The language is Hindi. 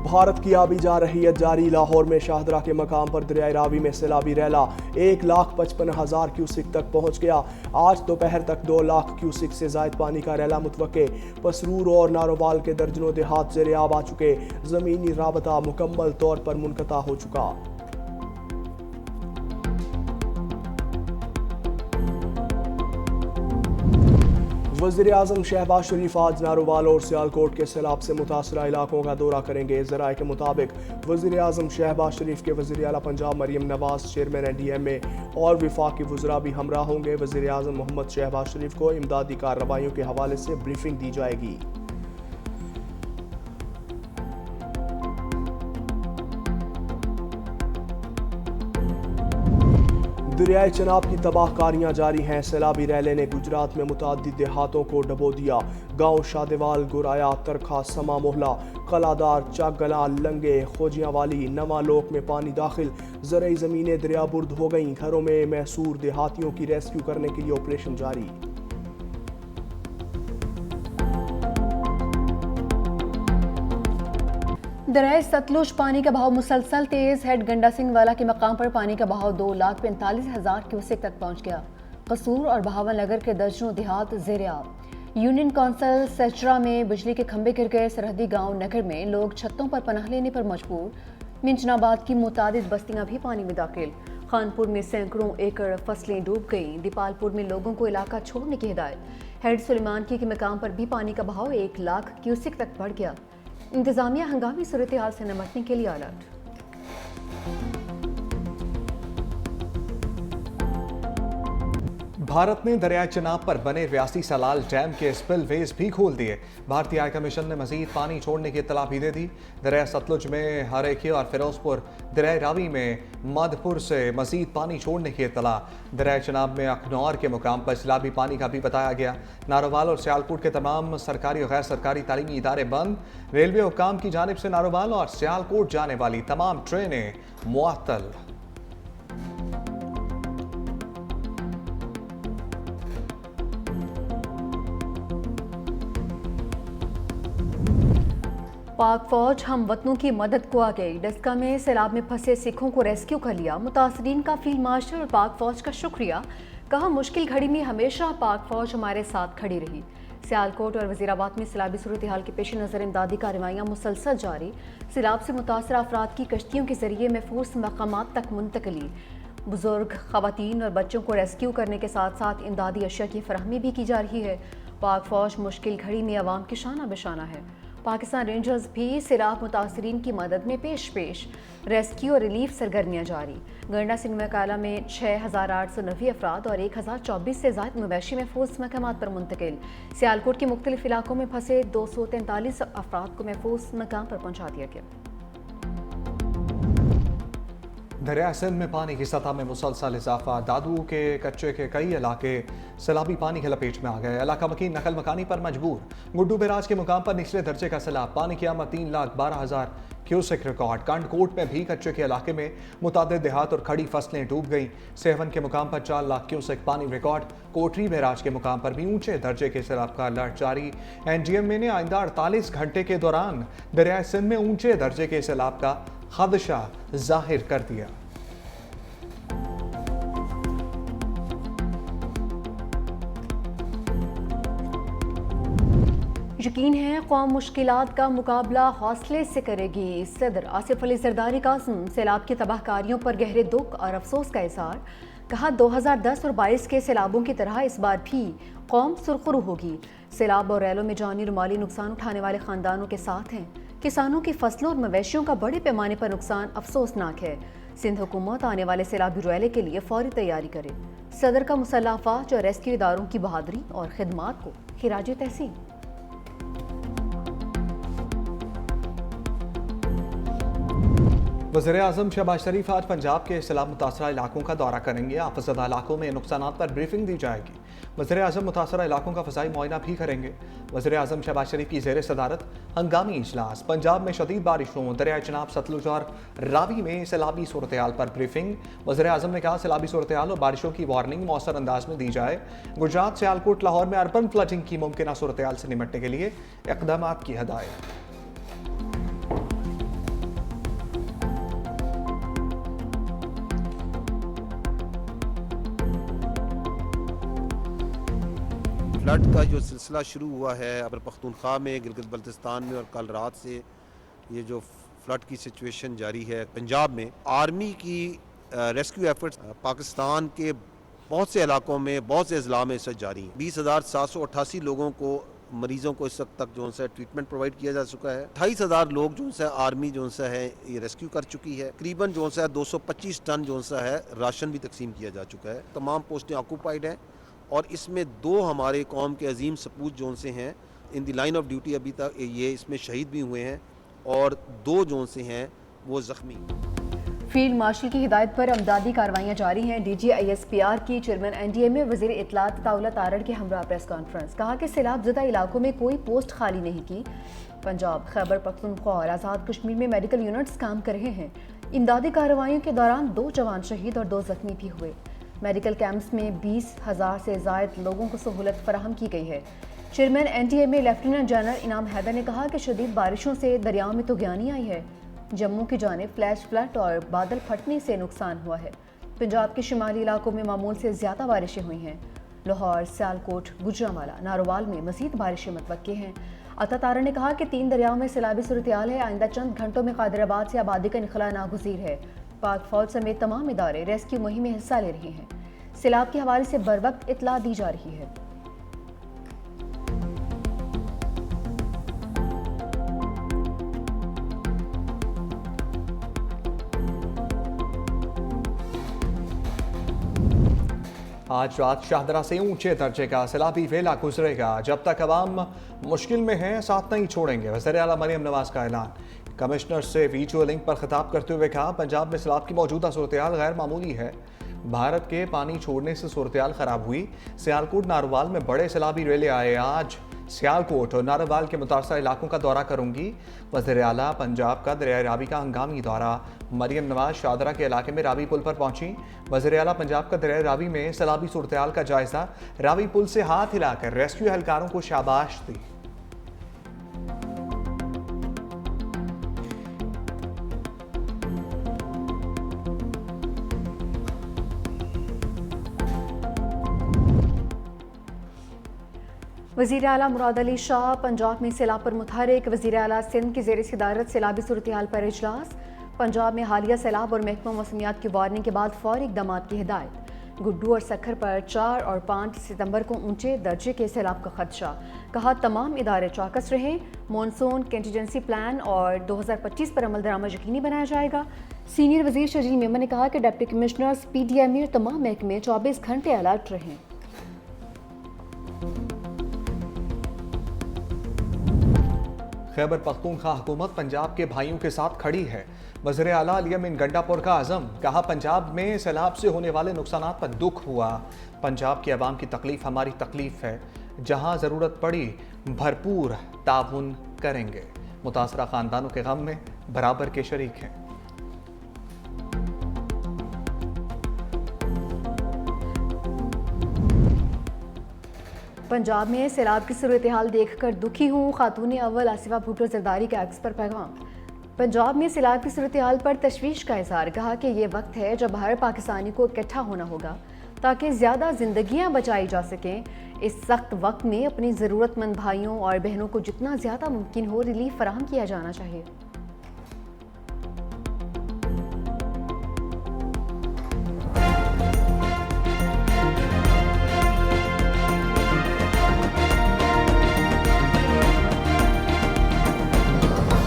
भारत की आबी जारहियत जारी। लाहौर में शाहदरा के मकाम पर दरियाए रावी में सैलाबी रैला 1,55,000 क्यूसिक तक पहुंच गया। आज दोपहर तक 2 लाख क्यूसिक से जायद पानी का रैला मुतवक्के। पसरूर और नारोवाल के दर्जनों देहात ज़ेरे आब आ चुके। ज़मीनी राबता मुकम्मल तौर पर मुनक़ता हो चुका। वज़ीर-ए-आज़म शहबाज शरीफ आज नारोवाल और सियालकोट के सैलाब से मुतासरा इलाकों का दौरा करेंगे। ज़राए के मुताबिक वज़ीर-ए-आज़म शहबाज शरीफ के वज़ीर आला पंजाब मरियम नवाज, चेयरमैन NDMA और विफाकी वज़रा भी हमरा होंगे। वज़ीर-ए-आज़म मोहम्मद शहबाज शरीफ को इमदादी कार्रवाइयों के हवाले से ब्रीफिंग दी जाएगी। दरियाए चनाब की तबाहकारियां जारी हैं। सैलाबी रैले ने गुजरात में मुताद्दिद देहातों को डबो दिया। गांव शादेवाल, गुराया, तरखा, समा मोहला, कलादार, चागला, लंगे, खोजियां वाली, नवा लोक में पानी दाखिल। ज़रई ज़मीनें दरियाबुर्द हो गईं। घरों में महसूर देहातियों की रेस्क्यू करने के लिए ऑपरेशन जारी। दरियाए सतलुज पानी का बहाव मुसलसल तेज। हेड गंडा सिंह वाला के मकाम पर पानी का बहाव 2,45,000 क्यूसेक तक पहुंच गया। कसूर और बहावल नगर के दर्जनों देहात ज़ेरे आब। यूनियन कौंसिल सेचरा में बिजली के खंभे गिर गए। सरहदी गांव नगर में लोग छतों पर पनाह लेने पर मजबूर। मिंजनाबाद की मुतादिद बस्तियां भी पानी में दाखिल। खानपुर में सैकड़ों एकड़ फसलें डूब गईं। दीपालपुर में लोगों को इलाका छोड़ने की हिदायत। हेड सुलेमान की के मकाम पर भी पानी का बहाव 1 लाख क्यूसेक तक बढ़ गया। इंतजामिया हंगामी सूरत हाल से निपटने के लिए अलर्ट। भारत ने दरियाए चिनाब पर बने रियासी सलाल डैम के स्पिलवेज भी खोल दिए। भारतीय हाई कमीशन ने मजीद पानी छोड़ने की इत्तला भी दे दी। दरिया सतलुज में हरेकी और फिरोजपुर, दरियाए रावी में माधपुर से मजीद पानी छोड़ने की इत्तला। दरियाए चिनाब में अखनौर के मुकाम पर सैलाबी पानी का भी बताया गया। नारोवाल और सियालकोट के तमाम सरकारी और गैर सरकारी तालीमी इदारे बंद। रेलवे हुक्काम की जानिब से नारोवाल और सियालकोट जाने वाली तमाम ट्रेनें मुअत्तल। पाक फौज हम वतनों की मदद को आ गई। डस्का में सैलाब में फंसे सिखों को रेस्क्यू कर लिया। मुतासरीन का फील्ड मार्शल और पाक फौज का शुक्रिया। कहा मुश्किल घड़ी में हमेशा पाक फौज हमारे साथ खड़ी रही। सियालकोट और वजीराबाद में सैलाबी सूरत हाल के पेश नज़र इमदादी कार्रवाइयाँ मुसलसल जारी। सैलाब से मुतासरा अफराद की कश्तियों के जरिए महफूज मकामात तक मुंतकली। बुजुर्ग, खवातीन और बच्चों को रेस्क्यू करने के साथ साथ इमदादी अशिया की फराहमी भी की जा रही है। पाक फौज मुश्किल घड़ी में अवाम की शाना बशाना है। पाकिस्तान रेंजर्स भी सैलाब मुतासरीन की मदद में पेश रेस्क्यू और रिलीफ सरगर्मियाँ जारी। गंडा सिंह मकाला में 6,890 अफराद और 1,024 से ज़ायद मवेशी महफूज मकामात पर मुंतकिल। सियालकोट के मुख्तलिफ इलाकों में फंसे 243 अफराद को महफूज मकाम पर पहुँचा दिया गया। दरिया सिंध में पानी की सतह में मुसलसल इजाफा। दादू के कच्चे के कई इलाके सैलाबी पानी के लपेट में आ गए। इलाका मकीन नकल मकानी पर मजबूर। गुड्डू बैराज के मुकाम पर निचले दर्जे का सैलाब। पानी की आमद 3,12,000 क्यूसेक रिकॉर्ड। कांडकोट में भी कच्चे के इलाके में मुतादिद देहात और खड़ी फसलें डूब गईं। सेवन के मुकाम पर 4 लाख क्यूसेक पानी रिकॉर्ड। कोटरी बैराज के मुकाम पर भी ऊंचे दर्जे के सैलाब का अलर्ट जारी। NDMA ने आइंदा 48 घंटे के दौरान दरिया सिंध में ऊंचे दर्जे के सैलाब का खदशा जाहिर कर दिया। यकीन है कौम मुश्किलात का मुकाबला हौसले से करेगी। सदर आसिफ अली जरदारी का सैलाब की तबाहकारियों पर गहरे दुख और अफसोस का इजहार। कहा 2010 और 22 के सैलाबों की तरह इस बार भी कौम सुरखरू होगी। सैलाब और रैलों में जानी और माली नुकसान उठाने वाले खानदानों के साथ हैं। किसानों की फसलों और मवेशियों का बड़े पैमाने पर नुकसान अफसोसनाक है। सिंध हुकूमत आने वाले सैलाबी रैले के लिए फौरी तैयारी करे। सदर का मुसल्लह अफवाज और रेस्क्यू इदारों की बहादुरी और खिदमात को खिराज तहसीन। वज़ीर-ए-आज़म शहबाज शरीफ आज पंजाब के सैलाब मुतासरा इलाकों का दौरा करेंगे। आफतज़दा इलाकों में नुकसानात पर ब्रीफिंग दी जाएगी। वज़ीर-ए-आज़म मुतासरा इलाकों का फ़ज़ाई मुआयना भी करेंगे। वज़ीर-ए-आज़म शहबाज शरीफ की ज़ेर सदारत हंगामी इजलास। पंजाब में शदीद बारिशों, दरिया चिनाब, सतलुज और रावी में सैलाबी सूरत हाल पर ब्रीफिंग। वज़ीर-ए-आज़म ने कहा सैलाबी सूरत हाल और बारिशों की वार्निंग मौसर अंदाज में दी जाए। गुजरात, सियालकोट, लाहौर में अर्बन फ्लडिंग की मुमकिन सूरत हाल से निपटने के लिए इक़दामात की हदायत। फ्लड का जो सिलसिला शुरू हुआ है खैबर पख्तूनख्वा में, गिलगित बल्तिस्तान में, और कल रात से ये जो फ्लड की सिचुएशन जारी है पंजाब में, आर्मी की रेस्क्यू एफर्ट्स पाकिस्तान के बहुत से इलाकों में, बहुत से अजला में इस वक्त जारी हैं। 20,788 लोगों को, मरीजों को इस वक्त तक जो है ट्रीटमेंट प्रोवाइड किया जा चुका है। 28,000 लोग जो है आर्मी जो है ये रेस्क्यू कर चुकी है। करीबन जो है 225 टन जो है राशन भी तकसीम किया जा चुका है। तमाम पोस्टें ऑक्यूपाइड हैं और इसमें 2 हमारे कौम के अजीम सपूत जो से हैं in the line of duty अभी तक ये इसमें शहीद भी हुए हैं और 2 जो से हैं वो ज़ख्मी। फील्ड मार्शल की हिदायत पर अमदादी कार्रवाइयाँ जारी हैं। DG-ISPR की चेयरमैन NDA में वज़ीर इत्तलात ताउला तारड़ के हमरा प्रेस कॉन्फ्रेंस। कहा कि सैलाब ज़दा इलाकों में कोई पोस्ट खाली नहीं की। पंजाब, खैबर पख्तूनख्वा और आज़ाद कश्मीर में मेडिकल यूनिट्स काम कर रहे हैं। इमदादी कार्रवाइयों के दौरान 2 जवान शहीद और 2 जख्मी भी हुए। मेडिकल कैंप्स में 20,000 से ज़ायद लोगों को सहूलत फराहम की गई है। चेयरमैन NDA में लेफ्टिनेंट जनरल इनाम हैदर ने कहा कि शदीद बारिशों से दरियाओं में तूफ़ानी आई है। जम्मू की जानिब फ्लैश फ्लड और बादल फटने से नुकसान हुआ है। पंजाब के शुमाली इलाकों में मामूल से ज़्यादा बारिशें हुई हैं। लाहौर, सियालकोट, गुजरांवाला, नारोवाल में मज़ीद बारिशें मुतवक्के हैं। अता तारा ने कहा कि 3 दरियाओं में सैलाबी सूरत-ए-हाल है। आइंदा चंद घंटों में कादिराबाद से आबादी का इनखला नागुज़ीर है। पाक फौज समेत तमाम इदारे रेस्क्यू मुहिम में हिस्सा ले रहे हैं। सैलाब के हवाले से बर वक्त इत्तला दी जा रही है। आज रात शाहदरा से ऊंचे दर्जे का सैलाबी वेला गुजरेगा। जब तक अवाम मुश्किल में है साथ नहीं छोड़ेंगे। वज़ीर आला मरियम नवाज का ऐलान। कमिश्नर से वीडियो लिंक पर खिताब करते हुए कहा, पंजाब में सैलाब की मौजूदा सूरत-ए-हाल गैर मामूली है। भारत के पानी छोड़ने से सूरत-ए-हाल खराब हुई। सियालकोट, नारोवाल में बड़े सैलाबी रेले आए। आज सियालकोट और नारोवाल के मुतासर इलाकों का दौरा करूंगी। वज़ीर आला पंजाब का दरिया रावी का हंगामी दौरा। मरियम नवाज शाहदरा के इलाके में रावी पुल पर पहुंची। वज़ीर आला पंजाब का दरिया रावी में सैलाबी सूरत-ए-हाल का जायजा। रावी पुल से हाथ हिलाकर रेस्क्यू एहलकारों को शाबाश दी। वज़ीर आला मुराद अली शाह पंजाब में सैलाब पर मुतहरिक। वज़ीर आला सिंध की ज़ेर सदारत सैलाबी सूरत-ए-हाल पर इजलास। पंजाब में हालिया सैलाब और महकमा मौसमियात की वार्निंग के बाद फौरी इक़दामात की हिदायत। गुड्डू और सखर पर 4 और 5 सितंबर को ऊंचे दर्जे के सैलाब का खदशा। कहा, तमाम इदारे चौकस रहें। मॉनसून कंटीजेंसी प्लान और 2025 पर अमल दरामद यकीनी बनाया जाएगा। सीनियर वज़ीर शजील मेमन ने कहा कि डिप्टी कमिश्नर्स, PDME और तमाम महकमे 24 घंटे अलर्ट रहें। खैबर पख्तूनख्वा हुकूमत पंजाब के भाइयों के साथ खड़ी है। वज़ीर आला अली अमीन गंडापुर का अज़म। कहा, पंजाब में सैलाब से होने वाले नुकसानात पर दुख हुआ। पंजाब की आवाम की तकलीफ हमारी तकलीफ है। जहां ज़रूरत पड़ी भरपूर ताउन करेंगे। मुतासरा ख़ानदानों के गम में बराबर के शरीक हैं। पंजाब में सैलाब की सूरत-ए-हाल देखकर दुखी हूँ। खातून अव्वल आसिफा भुट्टो जरदारी का एक्स पर पैगाम। पंजाब में सैलाब की सूरत-ए-हाल पर तशवीश का इज़हार। कहा कि ये वक्त है जब हर पाकिस्तानी को इकट्ठा होना होगा ताकि ज़्यादा जिंदगियाँ बचाई जा सकें। इस सख्त वक्त में अपनी ज़रूरतमंद भाइयों और बहनों को जितना ज़्यादा मुमकिन हो रिलीफ फराहम किया जाना चाहिए।